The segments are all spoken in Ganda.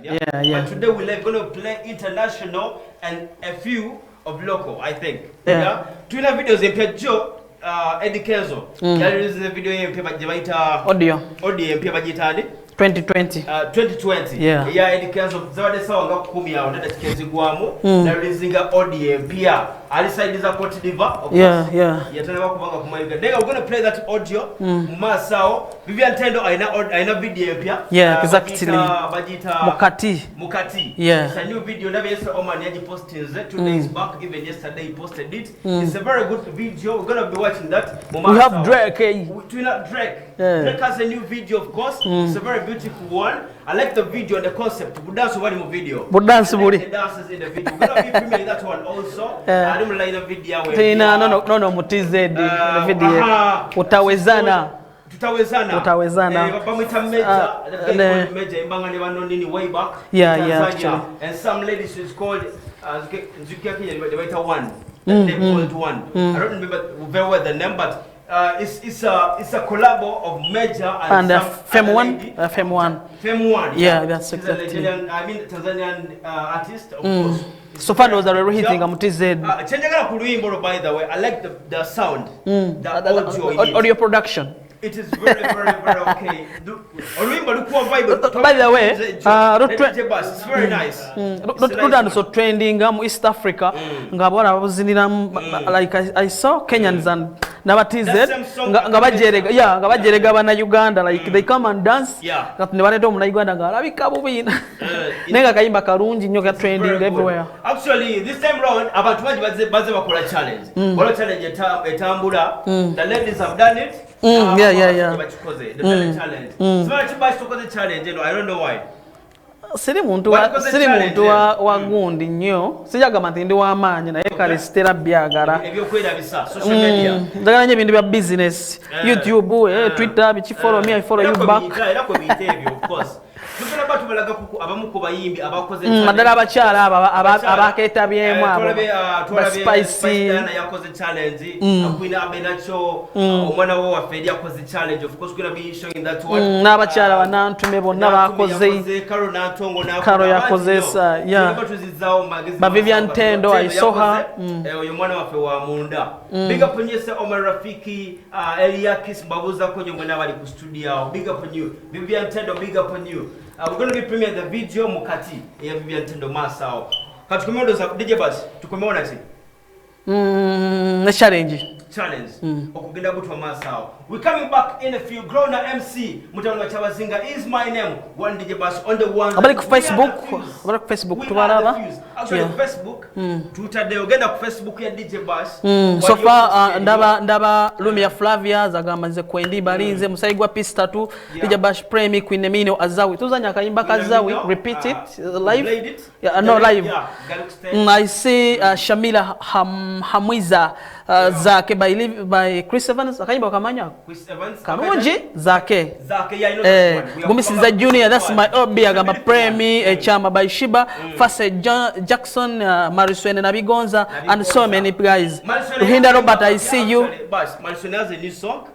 Yeah. But today we're going to play international and a few of local, I think. Yeah. Tuna videos in Joe Eddie Kenzo. There is a video in audio in 2020. 2020. Yeah. Eddie Kenzo. Zawade sawa nga 10 ya ndada chikenzi guamu. There is a audio pia. Alisaidiza Cote d'Ivoire. Yeah. Yatalewa kubanga kumayiga. We're going to play that audio. Masao. Vivian Tendo aina video pia. Yeah, exactly. Mukati. Yeah. It's a new video. Never yesterday Oman yaji posted 2 days back. Even yesterday he posted it. It's a very good video. We're going to be watching that. We have Drake. Drake. Yeah. Drake has a new video, of course. It's a very beautiful one. I like the video and the concept. We dance over the video. We dance over the dances in the video. We're gonna be filming that one also. I don't like the video. No, mutize the video. Utawezana. Bamwita Major imbangani banonini way back. Yeah, actually. And some ladies is called one. They called one. I don't remember very well the name, but it's a collab of Major and Fem One. Yeah, that's exactly. Tanzanian artist, of course. So far those are hitting mutize. By the way, I like the sound. The audio production. It is very okay. By the way, it's very nice. Not so trending East Africa. Like I saw Kenyans and Nabatize ngabajerega bana Uganda, like they come and dance. That never do Uganda ngabika bubi. Nenga kayimba karungi nyoka trending everywhere. Actually, this time round abantu baze bakola challenge. Bolo challenge etambula. The ladies have done it. Yeah. The challenge. So challenge, I don't know why. Siri muntu wa gundi nnyo sijagamba nti ndi wa maanyi naye kale sitera byagala ebyokwera bisa social media ndagala nnyo ebintu bya business YouTube Twitter bichi follow me I follow you back era ko bitebyo of course tukera batu balaga kuku abamu ko bayimbi abakoze challenge madala abakyala abaketa byemu abo spicy yakoze challenge akwina abenacho omwana wo wafedi yakoze challenge of course gonna be showing that one n'abakyala banantume bonna bakoze Karo yakoze sa ba Vivian Tendo I saw her oyo mwana wafe wa munda big up on you Omar Rafiki Eliakis Babuza ko nyomwe nabali ku studio big up on you Vivian Tendo big up on you. We're going to be premiering the video Mukati ya Vivian Tendo Masao. Katukomeondo za DJ Bass tukomeona si na challenge okugenda gutwa Masao. We coming back in a few. Grown MC Mutano Chabazinga is my name. One DJ Bass on the one. Abali ku Facebook tubalaba. Actually Facebook tutade ogenda ku Facebook ya DJ Bass. So far ndaba Lumia Flavia zagamba nze kwendi balinze musaigwa pista tu DJ Bass Premi Queen Emino Azawi tuzanya kayimba kazawi repeat it live. No live. I see Shamila Hamwiza zake by Chris Evans akayimba kamanya Karunji zake Gumisiza Junior, that's my OB agamba Premi Chama by Shiba Fase Jackson Mariswene Nabigonza and so many guys. Ruhinda Robert, I see you. Mariswene has a new song.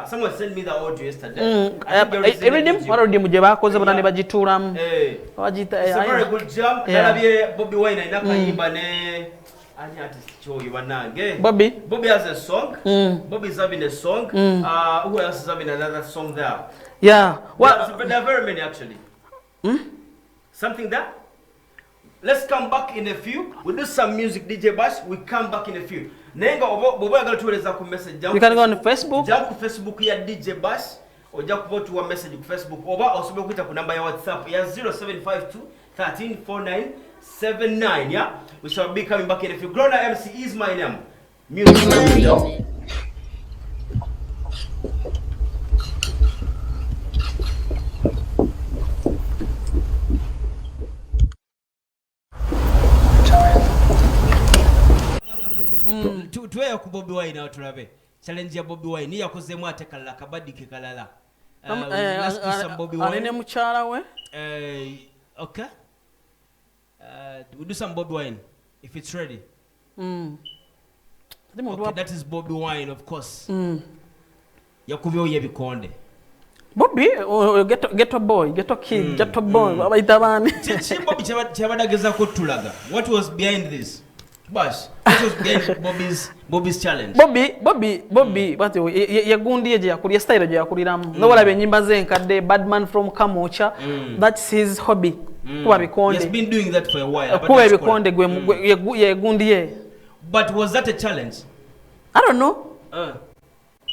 Someone sent me the audio yesterday. It's a very good job. Bobby Wine inakayimba ne Bobby has a song. Bobby is having a song. Who else is having another song there? Yeah. Well, there are very many actually. Something there? Let's come back in a few. We'll do some music, DJ Bass. We come back in a few. Nenga bobo agala tuweleza ku message. You can go on Facebook. Jump ku Facebook ya DJ Bass. Oja kuvotu wa message ku Facebook. Oba osobe kuita ku number ya WhatsApp ya 0752 134979. Yeah? We shall be coming back in a few. Grown MC is my name. Music. Tuwe ku Bobby Wine na tulabe. Challenge ya Bobby Wine yakozemu atekalala kabadike kalala. Alene mukyala we? Okay. We'll do some Bobby Wine if it's ready. Okay, that is Bobby Wine, of course. Yakubyo yebikonde. Bobby, ghetto boy, ghetto kid, ghetto boy, abayitabaani. Bobby kyabadageza ko tulaga. What was behind this? Bash. What was behind Bobby's challenge? Bobby, but yagundi je yakuli style je yakuliramu. No wala benyimba ze nkadde Badman from Kamocha. That's his hobby. Kuba bikonde. He has been doing that for a while. Kuba bikonde gwe yagundi ye. But was that a challenge? I don't know.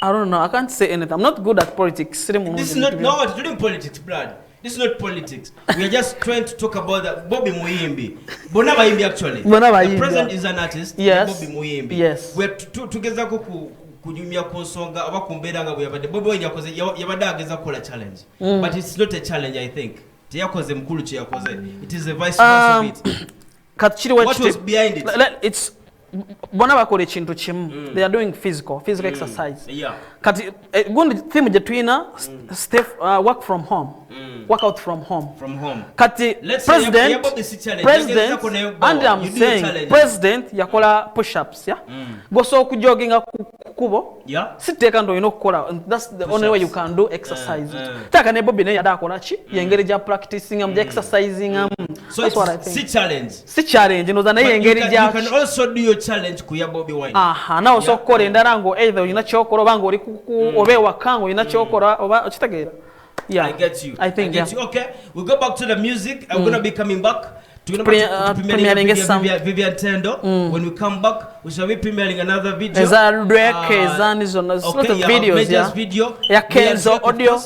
I don't know. I can't say anything. I'm not good at politics. This is not doing politics, blood. This is not politics. We are just trying to talk about that Bobby Muyimbi. Bona Bayimbi actually. The president is an artist. Yes. Bobby Muyimbi. Yes. We are together kunyumya konsonga abakumbera bwe yabade. Bobby yakoze yabadageza kola challenge. But it's not a challenge, I think. Teyakoze mkulu che yakoze. It is a vice versa of it. What was behind it? It's bona bakole chintu chimu. They are doing physical exercise. Yeah. Kati gundi theme je twina work from home. Work out from home. Kati president and I'm saying president yakola push-ups, yeah? Go so kujoginga kubo. Yeah. Siteka ndo inokola. That's the only way you can do exercise. Taka ne Bobby ne yadakola chi yengeri ja practicing am exercising so that's what I think. Si challenge no zana yengeri ja. You can also do your challenge ku ya Bobby Wine. Aha, na so kole ndarango either ina chokoro bango ori obe wakango ina chokora oba ochitagera. Yeah, I get you. I think you. Okay, we'll go back to the music. I'm gonna be coming back. Premiering some Vivian Tendo. When we come back, we shall be premiering another video. Is that Drake? Is on a lot of videos? Yeah. Video. Yeah, Kenzo audio.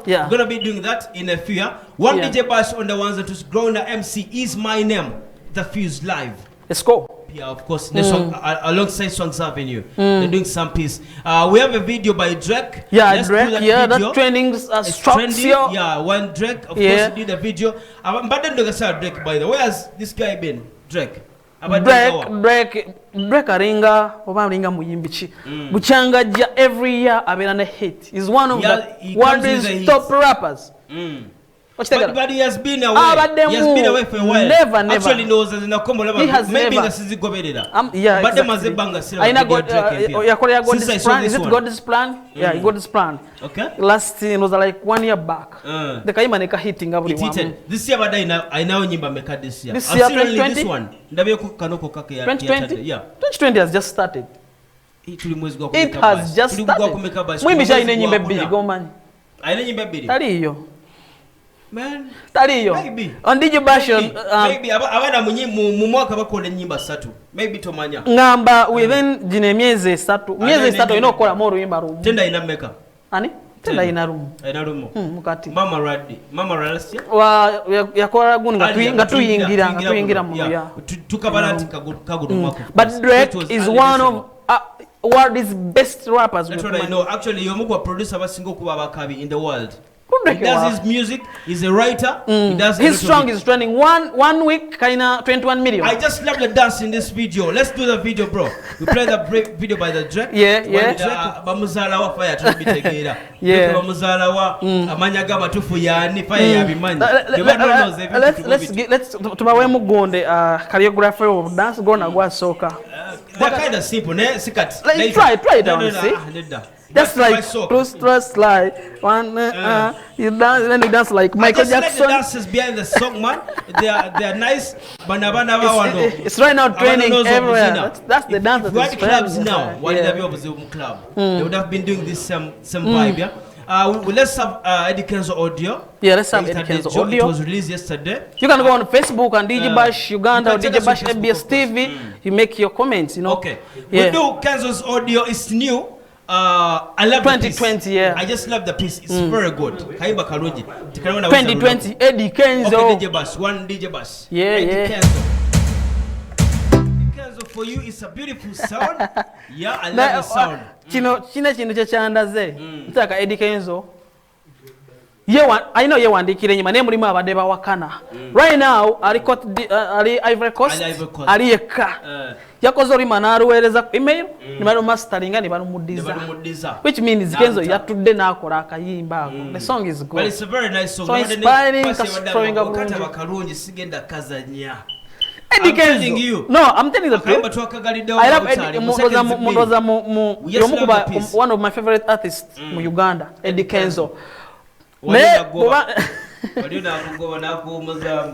Yeah. We're gonna be doing that in a few. One DJ Bash on the ones that was grown. The MC is my name. The Fuse Live. Let's go. Yeah, of course. The song, alongside Songs Avenue, they're doing some piece. We have a video by Drake. Yeah, let's Drake. That trending structure. Yeah, one Drake. Of course, did a video. But then Drake, by the way, where's this guy been? Drake. Drake aringa oba muyimbichi. Buchanga every year abena na hit. He's one of the world's top rappers. But he has been away for a while. Never. Actually knows as in a combo level. Maybe this is yeah, but exactly. Is it God's plan? Yeah, God's plan. Okay. Last thing was like 1 year back. The kaima neka hitting every one. This year I now nyimba meka this year. This year 2020. This one. Ndabe kanoko kake ya 2020. Yeah. 2020 has just started. It has just started. Mwimisha ine nyimbe bili gomani. Aine nyimbe bili. Tali iyo. Man, taliyo on DJ Bash maybe abana mu mwaka bakole nyimba satu maybe to Manya ngamba within jine miezi 3 inokola mo ruimba room tenda ina meka ani tenda ina room mukati mama ralasi wa yakola gunga tuyingira mu ya tukabalati kagudu mwako. But Drake is one of world's best rappers. That's what I know. Actually yomugwa producer basingo kuba bakabi in the world. He does his music. He's a writer. He does his song is trending one week, kinda 21 million. I just love the dance in this video. Let's do the video, bro. We play the video by the Drake. Yeah. Bamuzala wa fire to be taken. Yeah. Bamuzala wa Manya gaba tufu ya ni fire ya bimanya. Let's tumawe mugonde choreographer of dance gonna go soka. They're kind of simple, ne? Sikat. Let's try down, see. That's like close like one you dance then you dance like Michael Jackson. The dancers behind the song, man. They are nice. It's right now training everywhere. That's the dance. If we had clubs now, why did they be a club? They would have been doing this some vibe, yeah. Let's have Eddie Kenzo audio. Yeah, let's have Eddie Kenzo audio. It was released yesterday. You can go on Facebook and DJ Bash Uganda or DJ Bash ABSTv. You make your comments, you know. Okay. We do Kenzo's audio. It's new. I love 2020, yeah. I just love the piece. It's very good. 2020, Eddie Kenzo. Okay, DJ Bash. One DJ Bash. Yeah, Eddie Kenzo. Eddie Kenzo for you is a beautiful sound. Yeah, I love the sound. Chino chachandaze. Mtaka Eddie Kenzo. I know you want the killing my name Abadeba Wakana. Right now, Ali Ivory Coast, Ali Eka. Yakozori Manaru, email, Nimano Masteringa, Nimano Mudiza. Which means Kenzo, you have to Denaka Yimba. The song is good. But it's a very nice song. So inspiring, Eddie Kenzo. No, I'm telling you the truth. I love Eddie. One of my favorite artists in Uganda, Eddie Kenzo.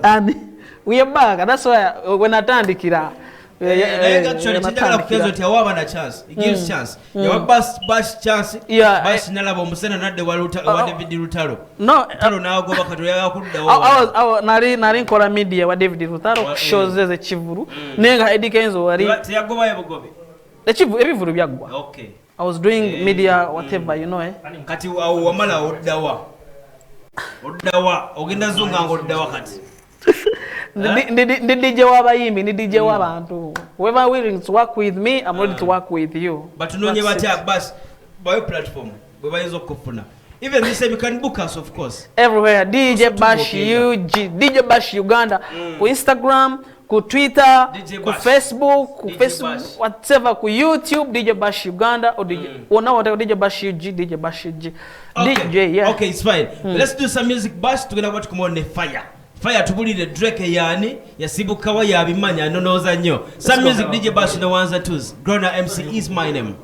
And we are back, and that's why when I turn the kira. Chance. It gives chance. Your bus chance. Yeah. Bus nalabo musena nadde wa David Rutaro. No. Talo na go bakatu ya kudda. Nari nkola media wa David Rutaro shows ze chivuru. Nenga Eddie Kenzo wari. Tiyagoba yabugobe. The chivuru ebivuru byagwa. Okay. I was doing media whatever, you know Kati wamala oddawa. Oddawa ogenda zunga ngoddawa kati. The DJ w'abayimbi, the DJ w'abantu. Whoever willing to work with me, I'm ready to work with you. But tunonye batya bus by platform. We bayizo kufuna. Even this time you can book us, of course. Everywhere. DJ Bash UG, DJ Bash Uganda, ku Instagram, ku Twitter, ku Facebook, whatever, ku YouTube, DJ Bash Uganda, or DJ, or now whatever, DJ Bash UG, DJ Bash UG. DJ, yeah. Okay, it's fine. Let's do some music. Bash, tugenda what come on fire. Fire tubulire Drake yani yasibukawa yabimanya nonoza nnyo. Some music DJ Bash no ones and twos. Grona MC is my name.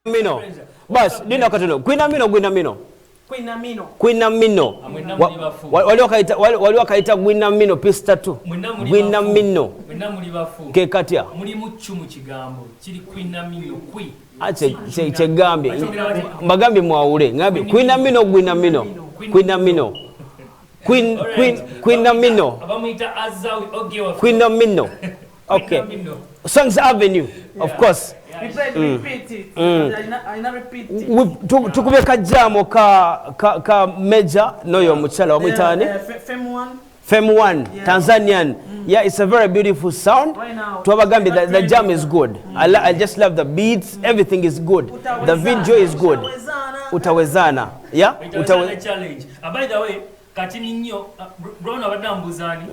Mino. Bas, dina katono. Queen Mino. Wali wakaita Queen Mino pista 2. Queen Mino. Ke katia. Muri muchu mu kigambo. Kiri Queen Mino kwi. Ache chegambi. Magambi mwawule. Ngabi Queen Mino. Queen Mino. Abamuita Azawi ogewa. Queen Mino. Okay. Songs Avenue, of course. Repeat it. I repeat it. Tukubeka jamo ka major noyo muchala wa mwitani. Fem 1, Tanzanian. Yeah, it's a very beautiful sound. Right now. Tuwabagambi, the jam is good. I just love the beats. Everything is good. The video is good. Utawezana. Yeah? Utawezana challenge. By the way, katini nyo brown abadambuzani.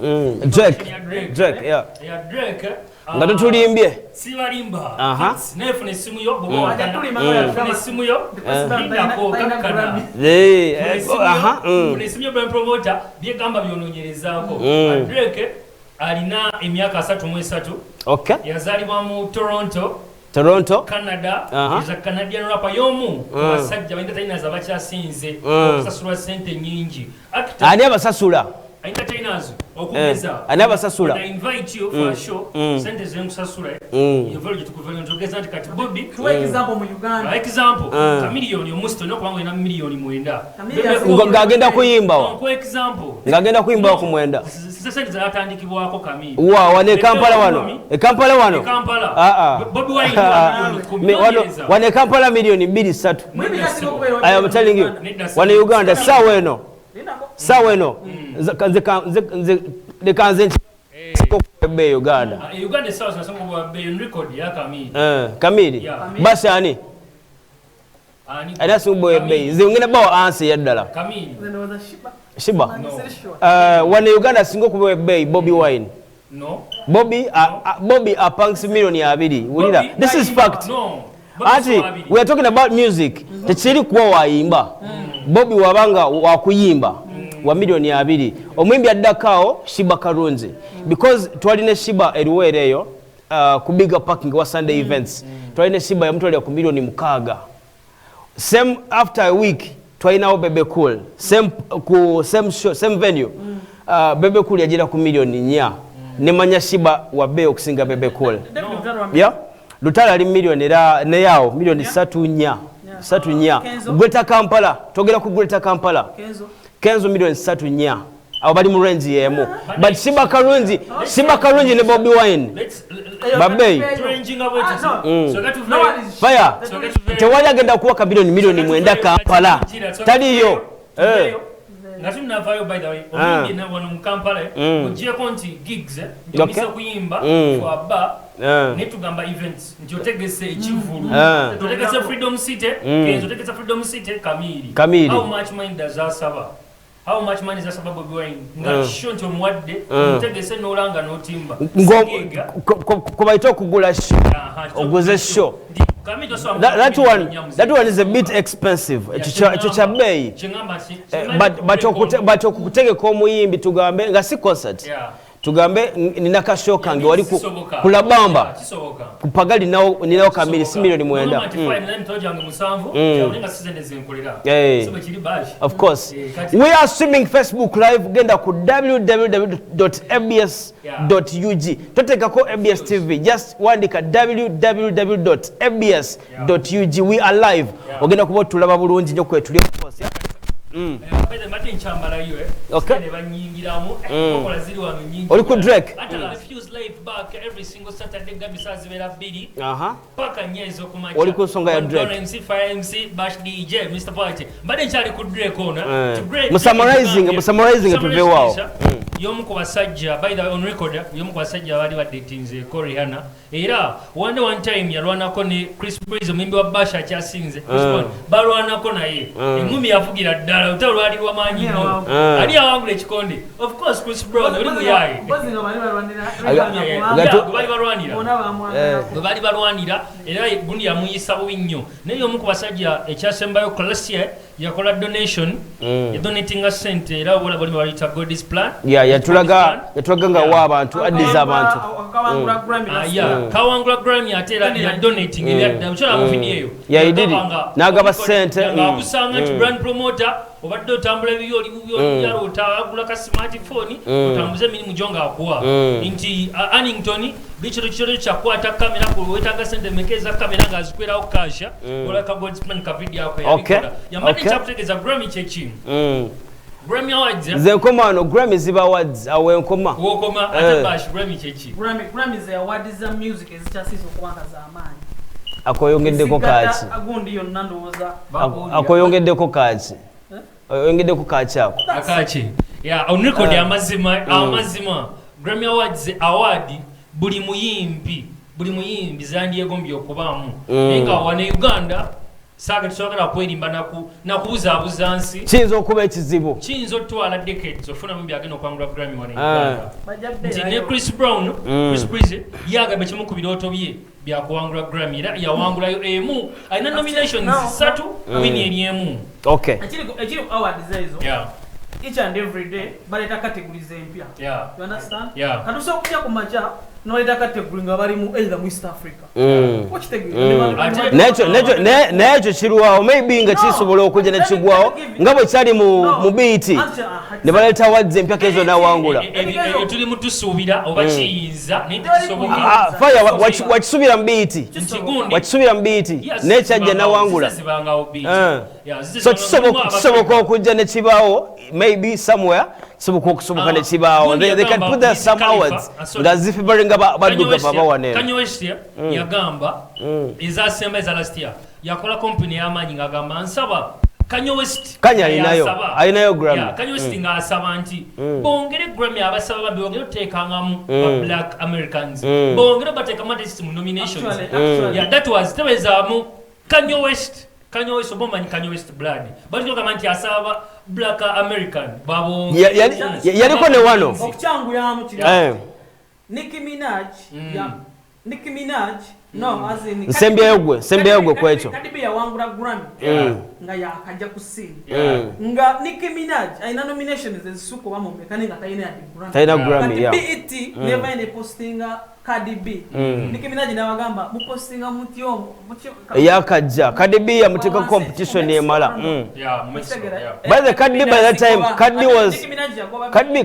Drake, yeah. Yeah, Drake. Ngado tulimbye. Sibalimba. Nefune simu yo bobo wakana. Nefune simu yo. Ndako kakana. Nefune simu yo ben promoter bye gamba byononyerezako. Drake alina emyaka 3 Okay. Yazalibwa mu Toronto, Canada. Is a Canadian rapper yomu. Basajja bayinda taina za bakyasinze okusasula sente nyingi. Ani abasasula. Entertainers okugeza. Ani abasasula. I invite you for a show. Sente zengu sasula. You very to kuvala ntogeza ati kati Bobby. For example mu Uganda. For example, million yo musto no kwangu ina million mwenda. Ngagenda kuyimba. For example. Ngagenda kuyimba ku mwenda. Sasa zatandikibwako Kamili. Wane Kampala wano. Kampala wano. Bobby Wine wane Kampala milioni 2-3. I am telling you. Wane Uganda saweno. They can't be Uganda. Uganda South na songo be record ya Kamili. Kamili. Basi ani. Ana songo be. Zingine bawo ansi yaddala. Kamili. Shiba. Wane Uganda singo kuwe be Bobby Wine. No. Bobby apangs milioni 2. Ulira. This is fact. No. Ati we are talking about music. Techiri kuwa waimba. Bobby wabanga wakuyimba. Wa milioni 2. Omwimbi addakao Shiba Karunzi. Because twaline Shiba eriwereyo kubiga parking wa Sunday events. Twaline Shiba yamutwalira ku milioni 6. Same after a week twalinawo Bebe Cool. Same venue. Bebe Cool yajira ku milioni 4. Ne Manya Shiba wabe okusinga Bebe Cool. Yeah? Lutala ali milioni ne yao milioni 3 Greater Kampala, togera ku Greater Kampala. Kenzo milioni 3 abo bali mu range yemu. But Shiba Karunzi ne Bobby Wine. Babe. Fire. Tewali agenda kuwa ka milioni 9 Kampala. Taliyo. Ngatunna vayo by the way. Omwingi na wano mu Kampala. Ojje konti gigs ndimisa kuyimba for aba. Netugamba events njotegese ekivulu njotegese Freedom City njotegese Freedom City Kamili. How much money does that sava? How much money is that sava Bobby Wine? Ngasho nto mwadde njotegese nolanga notimba kubaito kugula show oguze show. That one is a bit expensive. Chicha bei. But okutegeka omuyimbi tugambe nga si concert. tugambe nina kasho kange wali kulabamba kupagali ninawo kamili si milioni mwenda of course we are streaming Facebook live genda ku www.abs.ug totekako ABSTv just wandika www.abs.ug we are live ogenda kuba tulaba bulungi nyo kwetuli okay. Oli ku Drake? Oli ku nsonga ya Drake? Musamarizing tuve wao. Yomu ku basajja by the on record yomu ku basajja bali badetinze ko Rihanna era one time yalwanako ne Chris Breeze omimbi wa Basha kyasinze balwanako naye engumi yavugira ddala utalwali wa manyi ali awangula ekikonde of course Chris Brown oli muyaye bali balwanira era gundi yamuyisa bunnyo naye yomu ku basajja ekyasembayo Colossier yakola donation ya donating a cent era wala bali balita God's plan yatulaga nga wa abantu addiza abantu kawangula Grammy atera ya donating ya uchola mu video eyo yayidiri nagaba sente ngabusanga nti brand promoter obadde otambula ebyoli yalota agula ka smartphone otambuze mini mujonga akuwa nti Annington bichiro kyakwata kamera kulwetaga sente mekeza kamera ngazikweraho kasha ola ka God's plan ka video yako yabikola yamani chaptegeza Grammy chechi Grammy Awards zenkoma Grammy ziba awards awenkoma wokoma atabash Grammy chechi Grammy ze awards za music ezichasizo kubanga za amani akoyongeddeko kaki agundi yonna ndowooza akoyongeddeko kaki oyongeddeko kaki ako akaki ya on record amazima Grammy Awards award buli muyimbi zandyegombye okubaamu nga wane Uganda saga tusobola kwerimba nakubuzabuza nsi kiyinza okuba ekizibu kiyinza otwala decades ofuna mu byagenda okwangula Grammy wane Uganda nti ne Chris Brown Chris Breeze yagamba kimu ku birooto bye byakuwangula Grammy era yawangulayo emu alina nominations 3 win emu okay ekiri awards ezo each and every day baleta categories empya you understand katuso okujja ku macha noleta category nga bali mu either mu East Africa nekyo kirwawo maybe nga kisobola okujja nekigwawo nga bwe kyali mu biiti ne baleeta awards empya kezo nawangula tuli mutusuubira oba kiyinza naye tekisoboka fire wakisuubira mu biiti wakisuubira mu biiti nekyajja nawangula so kisoboka okujja nekibaawo maybe somewhere kisoboka okusoboka nekibaawo they can put there some awards nga zifibaringa baduga baba wane Kanye West yagamba ezasemba eza last year yakola company y'amaanyi ng'agamba nsaba Kanye West alinayo Grammy Kanye West ng'asaba nti bongere Grammy abasaba babbi bongere oteekangamu Black Americans bongere bateekamu artists mu nominations that was tebezaamu Kanye West obomanyi Kanye West blood batugamba nti asaba Black American babo yaliko ne wano okukyanguyamu kiri Nicki Minaj no as in sembyayo gwe kwekyo kadibi yawangula Grammy nga yakajja ku scene nga Nicki Minaj aina nominations ezisuko bamomekane nga tayina Grammy BET never in postinga Cardi B Nicki Minaj nawagamba mupostinga mutyo yakajja Cardi B yamuteka competition emala by the Cardi B by that time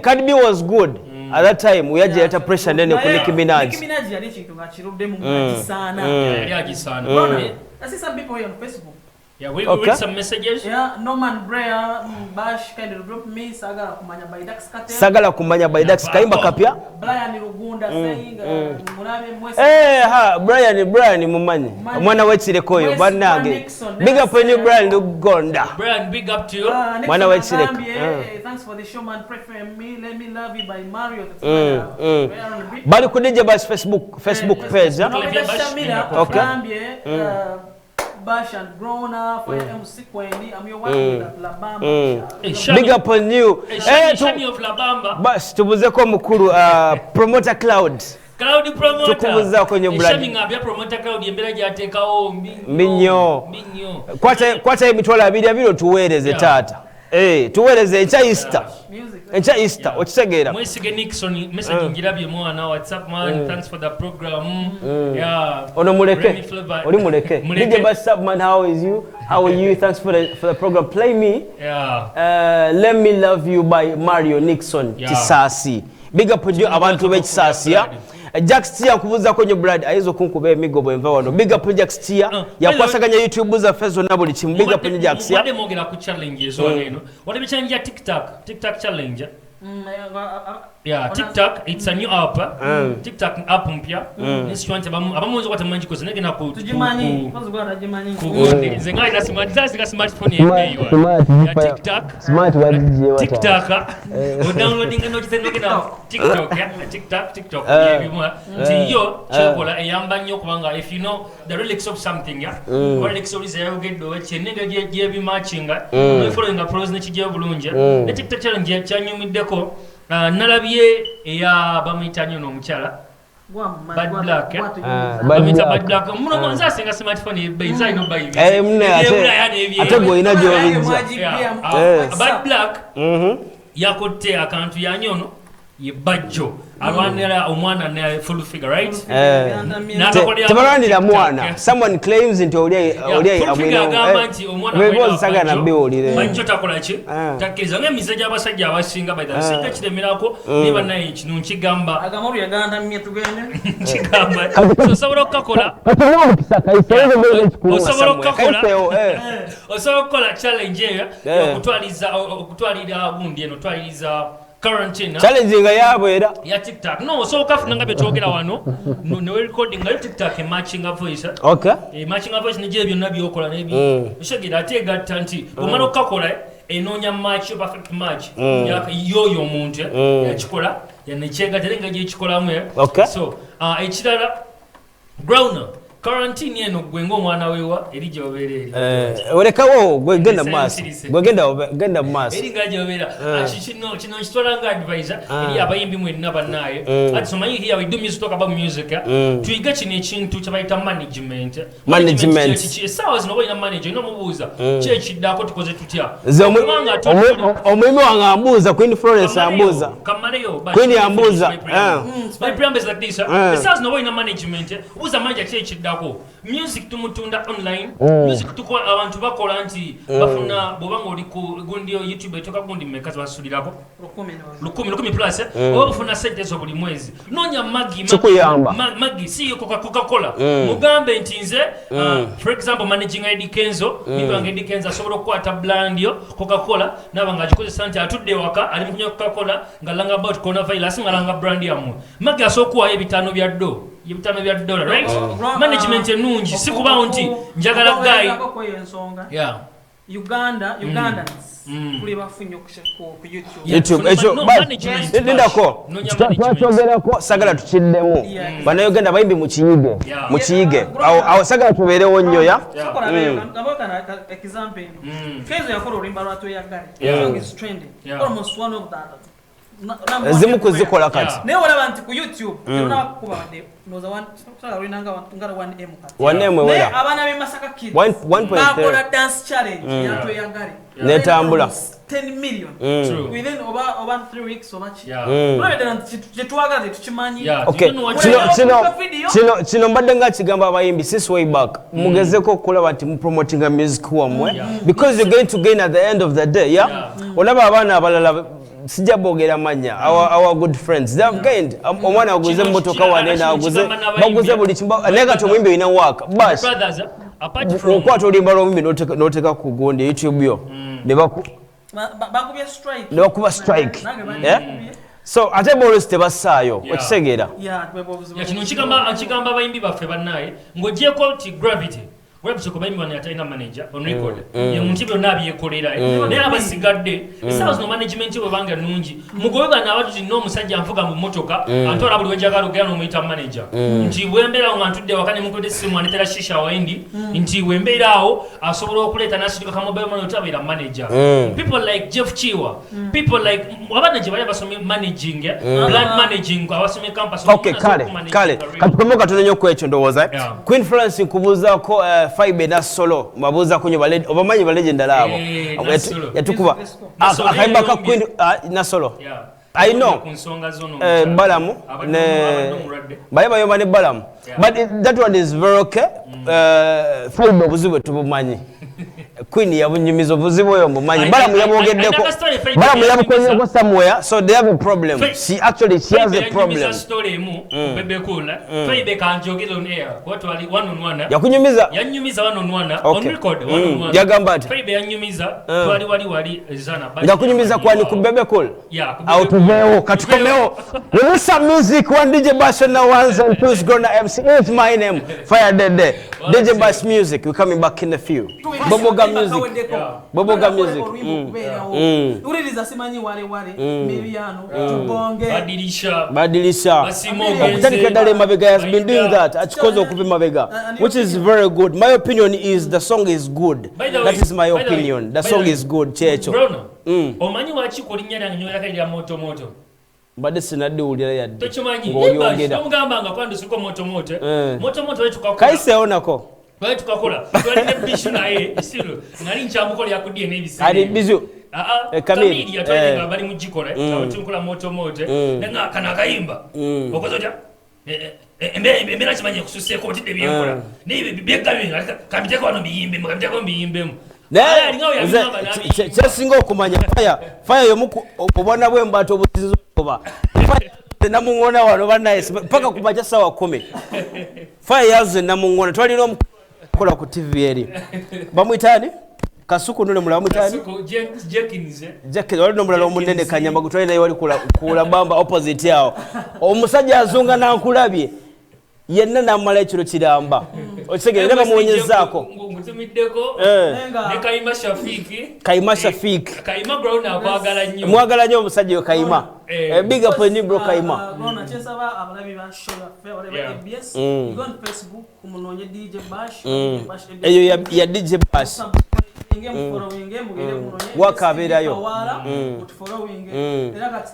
Cardi B was good at that time we had to pressure nene ku Nicki Minaj yali ekintu nga kirudde mu mwagisana yali agisana I see some people here on Facebook we read some messages Norman Brea Bash kind of drop me sagala kumanya by Dax kaimba kapya Brian Rugunda saying mulabe mwese Brian mumanyi mwana wekirekoyo bannange big up on you Brian Rugunda big up to you mwana wekireko thanks for the show man pray for me let me love you by Mario bali ku DJ Bash Facebook page okay Bash and Grona for MC Kwendi I'm your wife with Labamba big up on you Bash tubuzeko mukuru promoter Cloud promoter tukubuza kwenye brand shaminga bya promoter Cloud yembera gyatekawo minyo kwata emitwala abiri tuweereze tata tuweereze ekya Easter music Encha Easter okitegeera Mwesige Nixon message ngirabye mwana WhatsApp man thanks for the program yeah ono muleke oli muleke DJ Subman how is you how are you thanks for the program play me let me love you by Mario Nixon Kisasi big up you abantu b'Ekisasi ya Jax Tia kubuza kwenye brad aizo kunkuba emigo bwenva wano big up Jax Tia yakwasaganya YouTube za fezo na buli chimu big up Jax ya wade mogera ku challenge ezo eno wade bichanja TikTok challenge yeah TikTok it's a new app TikTok app mpya nisitwante abamunzo kwata manji koze nege na ku tujimanyi kwanza kwa tujimanyi zenga ina smartphone ya TikTok smart wadije wata TikTok downloading no chitendo kina TikTok yebimwa tiyo chokola eyamba nnyo kubanga if you know the relics of something what relics is there get do chenega je bimatchinga no following pros ne chije bulunje ne TikTok challenge chanyumideko nalabye eya bamitanyo no mchala Bad Black Bad Black muno mwanza asenga smartphone beiza ino bayi mune ate go ina jo Bad Black yakote account ya nyono ye bajjo alwanira omwana na full figure right tabarandira mwana someone claims into oli amwino saga na biolire bajjo takola ki takiriza ngemiseja abasajja abasinga by the singa kiremerako niba naye kinu nkigamba agamuru yaganda mmye tugende nkigamba so saburo kakola osobola kukola challenge okutwalira gundi eno twaliriza quarantine challenge nga yabwera ya TikTok no so kafuna ngabe twogera wano no recording nga TikTok matching a voice okay matching a voice nije byonna byokola nebi ushegera atega tanti omano kakola enonya match perfect match ya yoyo omuntu yakikola yanechega terenga je kikolamu so ekirala ground quarantine eno gwengo omwana wewa erije oberere olekawo gwegenda mass gwegenda mass eringa je obera kino kitolanga advisor eri abayimbi mwenna bannaye ati somanyi here we do music talk about music tuiga kino ekintu kyabayita management esawa zino boyina manager ino mubuuza kyekiddako tukoze tutya omwimi wange ambuuza Queen Florence ambuuza kamaleyo Queen ambuuza my preamble is like this esawa zino boyina management uza manager kyekidda music tumutunda online music tuko abantu bakola nti bafuna bobanga oli ku gundi YouTube etoka gundi mmekazi basulirako 10 plus obufuna sente zo buli mwezi nonya magi si Coca-Cola mugambe nti nze for example managing ID Kenzo nibange ID Kenzo asobola kwata brand yo Coca-Cola nabanga akikoze sante atudde waka ali mukunya Coca-Cola ngalanga about coronavirus ngalanga brand yamu magi asokwa ebitano bya do yibitano bya dollar right management enungi sikuba nti njagala guy Ugandans kuli bafunyo ku YouTube echo ndako twatyogerako sagala tukiddemu bana Uganda bayimbi mukiyige awo sagala tubeerewo nnyo ya example Fezo yakola olimba lwatu yagale song is trending almost one of that zimu kuzikola kati naye olaba nti ku YouTube terunakuba wadde noza olinanga ngala 1M kati 1M naye abaana b'Masaka Kids bakola dance challenge yatu yagale netambula 10 million within over 3 weeks oba ki kyetwagaze tukimanyi kino mbadde nga kigamba abayimbi since way back mugezeko okulaba nti mupromotinga music wammwe because you're going to gain at the end of the day olaba abaana abalala sijja bogera Manya our good friends they have gained omwana aguze motoka wanena baguze buli kimba nega tumwimbe ina waka bas apart from okwata olimba lombi noteka ku gundi YouTube yo ne bakubye strike ne bakuba strike so ate bolos tebasaayo okisegera kino kigamba abayimbi baffe bannaye ng'ogyeko ti gravity website ko bayimbi bano yatayina manager on record ye muntu byonna abyekolera naye abasigadde esawa zino management bwe banga nungi mugoyega n'abatuzi n'omusajja nfuga mu motoka antola buli wejagala ogera n'omuyita manager nti bwembeera nga ntudde wakane mukodde simu anetera shisha wendi nti bwembeera awo asobola okuleeta n'asituka ka mobile money otabeera manager people like Jeff Chiwa people like abana gye bali basomye managing brand managing abasomye campus okay kale katukomoka tunenyo kwekyo ndowooza Queen Florence nkubuuzaako Faibe na solo mabuza kunyo baledi obamanyi baledi ndalabo yatukuba akaiba ka kwindi na solo I know balamu ne bayaba yoma ne balamu but that one is very okay Faibe obuzibu tubumanyi Queen yabunyumizo buzibu oyo mbumanyi balamu yabogeddeko balamu yabukozeko somewhere so they have a problem she has a problem Faibe kanjogera on air what wali one on one yanyumiza one on one on record one on one yagamba ati Faibe yanyumiza wali zana ndakunyumiza kwani kubebe call au tuveho katukomeo with some music one DJ Bash on ones and twos gonna MC it's my name Fire Dede DJ Bash music we coming back in a few Boboga music uririza simanyi wale Miriano tubonge badilisha okutandika dale mabega has been doing that achikozo okupe mabega which is very good my opinion is the song is good that is my opinion the song is good checho omanyi wachikolinnya nanyoya kali ya moto bade sinadde ulira yadde tochimanyi ngamba nga kwando siko moto wetu kaise onako Bale tukakola twalinde bishu naye isiro nali nchamukole yakudie n'ebisire ali bizu kamili yatwaje bali mujikole abatunkola moto nenga kana kayimba okozoja embeela kimanye kususse ko tidde byenkola nibe byegabye kamiteko wano biyimbe kyesinga okumanya fire yomuku obona bwe mbato obuzizo oba namuŋona wano banaye paka kumacha sawa 10 fire yaze namuŋona twalina kola ku TV eri bamwitani kasuku nule mulala bamwitani kasuku Jenkins wali nomulala omunene kanyamba gutwali naye wali kula bamba opposite yao omusajja azunga nankulabye yenna namala ekiro kiramba okisegere ne bamuwonyezaako ngutumiddeko ne Kaima Shafiki Kaima Brown akwagala nnyo mwagala nnyo omusajja yo Kaima big up ni bro Kaima Brown chesaba abalabi ba show ya ABS go on Facebook kumunonye DJ Bash eyo ya DJ Bash wakaberayo era kati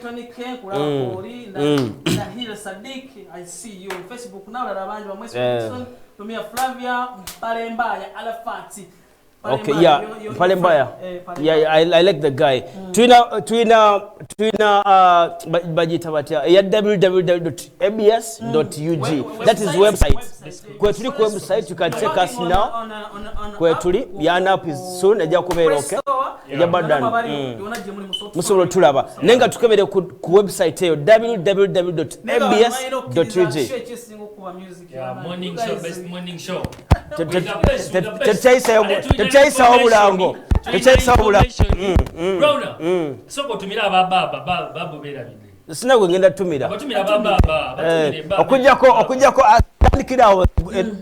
Tony Ken kulaba koli na Hila Sadik I see you on Facebook now la bantu bamwe Wilson Lumia Flavia Palembaya Alafati okay yeah Palembaya yeah I like the guy twina bajita batia ya www.abs.ug that is website kwetuli ku website you can check us now kwetuli yana up is soon eja kubera okay ya badan musobola tulaba nenga tukebere ku website eyo www.abs.ug morning show techaisa obulango soko tumira baba bera bide sina gwengenda tumira batumira baba okujjako tandikirawo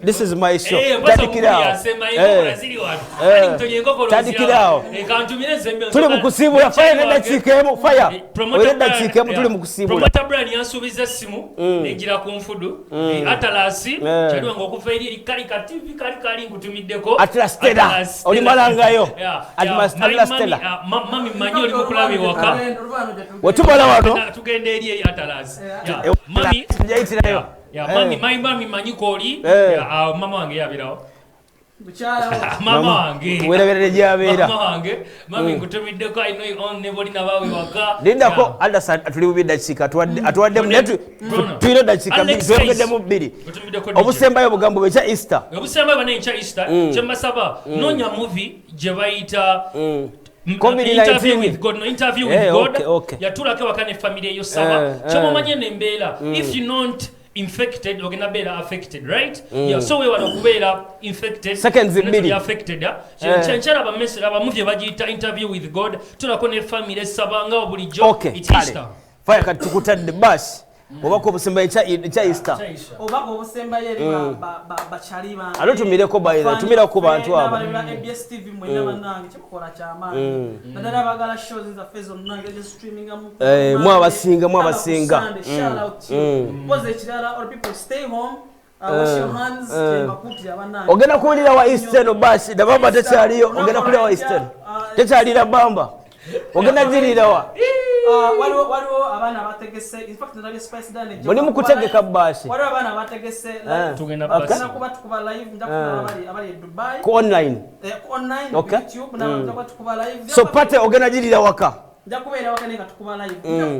this is my show tandikirawo tuli mukusibula fire nedakikemu fire nedakikemu tuli mukusibula promoter brand yansubiza simu negira ku nfudu atalasi kyaliwo ngokufa eri kalika TV kali ngutumiddeko Atlastela oli malangayo Atlastela mami manyi oli mukulabe waka watubala wano tugende eri atalasi mami jaitirayo mami manyi koli mama wange yabirawo mama wange wereberere jabera mama wange mami ngutumiddeko I know you on neboli nabawe waka lindako alasa tuli bubida chika atwadde mnetu twino dachika twegede mu bbiri obusembayo bugambo becha Easter obusembayo bane cha Easter chemasaba nonya movie je bayita interview with God yatulake wakane familia yo saba chomo manye nembeela if you not infected ogenda bela affected right so we wana kubela infected seconds mbili affected chenchara ba message aba movie bagita interview with God tulako ne family sabanga obulijo it's Easter fire kati tukutadde basi obako obusemba cha Easter obako obusemba yeri bachali ba alotumireko bayira tumira ku bantu abo ABSTv mwena banange kikola kyama nadala bagala shows za face on nange just streaming mwabasinga shout out was ekirala all people stay home wash your hands makuti abanange ogenda kuwulira wa Easter basi dabamba tekyaliyo ogenda kulira wa Easter tekyalira bamba ogenda jirira wa waliwo abaana bategese in fact ndabye Spice Dane Muli mukutegeka bashi. Waliwo abaana bategese tugenda basi kuba tukuba live njakuba abali Dubai ku online. Online Okay. YouTube na njakuba tukuba live. So pate ogena jirira waka. Njakubeera waka nenga tukuba live.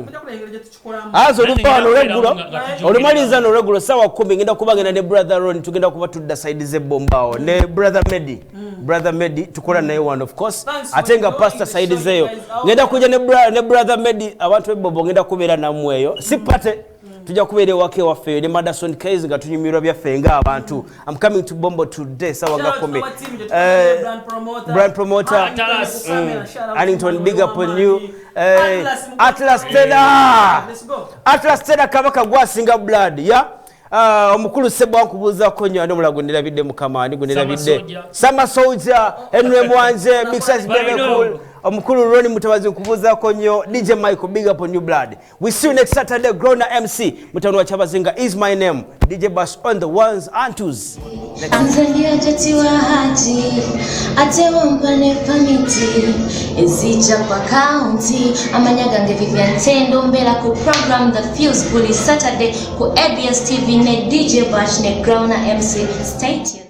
Njakulengera je tukikolamu. Azo lupano regular. Olumaliza no regular sawa 10 ngenda kubagenda ne brother Ron tugenda kuba tudda side ze bombao ne brother Medi. Brother Medi tukola naye one of course. Atenga pastor side zeyo. Ngenda kuja ne brother Medi abantu bebobo ngenda kubeera namweyo. Sipate tujja kubeera wake waffe ne Madison Case nga tunyumirwa byaffe nga abantu. I'm coming to Bombo today sawa nga 10. Brand promoter Arlington, big up on you. Atlas Teda. Atlas Teda kabaka gwasinga blood ya omukulu Sebo ankubuza konyo ane mulagondera bidde mukamani gondera bidde Sama Soldier Henry Mwanje Big Size Baby Cool omukulu Ronnie Mutawazi nkubuza konyo DJ Michael, big up on you blood. We see you next Saturday. Grown MC Mutano wa Chabazinga is my name. DJ Bash on the ones and twos. Anzalia jati wa haji ate wampane pamiti ezija kwa county amanyaga nge Vivian Tendo mbela ku program The Fuse Bully Saturday ku ABSTv ne DJ Bash ne Grown MC. Stay tuned.